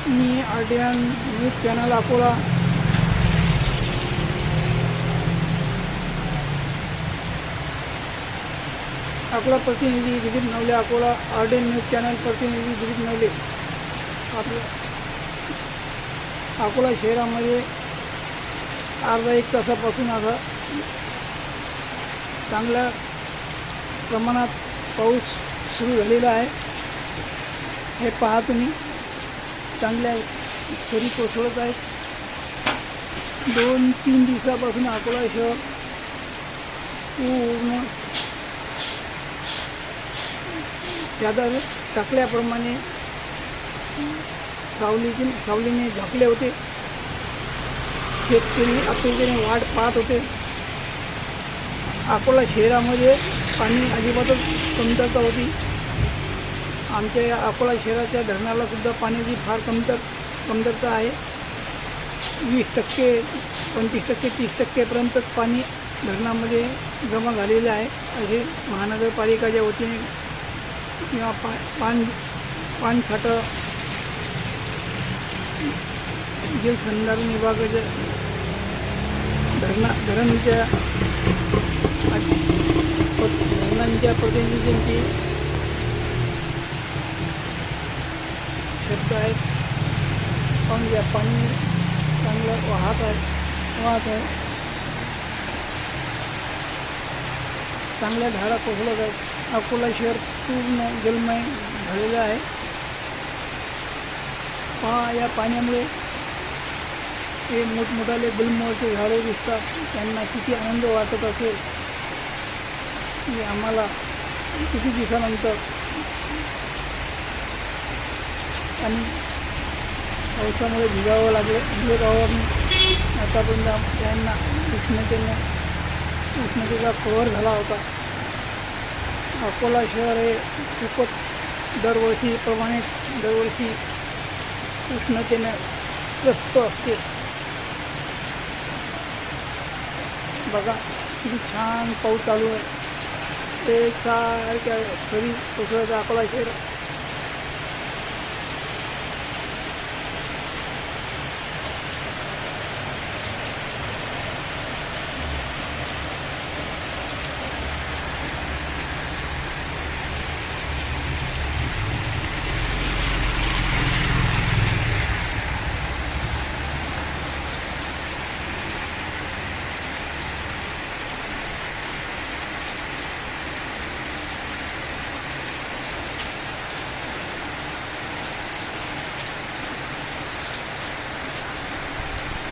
मी RTN news channel Akola प्रतिनिधी Dilip Navale, Akola RTN news channel प्रतिनिधी दिलीप नवले. आपल्या अकोला शहरामध्ये अर्धा एक तासापासून आता चांगल्या प्रमाणात पाऊस सुरू झालेला आहे. हे पहा तुम्ही, चांगल्या सरी कोसळत आहेत. 2-3 दिवसापासून अकोला शहर पूर्ण चादर टाकल्याप्रमाणे सावलीने झाकले होते. शेतकरी आतुरतेने वाट पाहत होते. अकोला शहरामध्ये पाणी अजिबातच कमतरता होती. आमच्या या अकोला शहराच्या धरणाला सुद्धा पाण्याची फार कमतरता आहे. 20%, 25%, 30% पाणी धरणामध्ये जमा झालेले आहे, असे महानगरपालिकेच्या वतीने किंवा पाणसाठा जलसंधारण विभागाच्या धरणांच्या प्रतिनिधींची शब्द आहेत. पण या पाणी चांगलं वाहत आहे. चांगल्या धारा कोसळत आहेत. अकोला शहर पूर्ण जलमय झालेलं आहे. पहा, या पाण्यामुळे हे मोठमोठाले गुलमोहरचे झाडे दिसतात. त्यांना किती आनंद वाटत असेल की आम्हाला किती दिवसानंतर आणि पावसामुळे भिजावं लागले गावावरून. आतापर्यंत त्यांना उष्णतेचा कव्हर झाला होता. अकोला शहर हे खूपच दरवर्षी उष्णतेने त्रस्त असते. बघा किती छान पाऊस चालू आहे. ते सारख्या सरी कोसळत अकोला शहर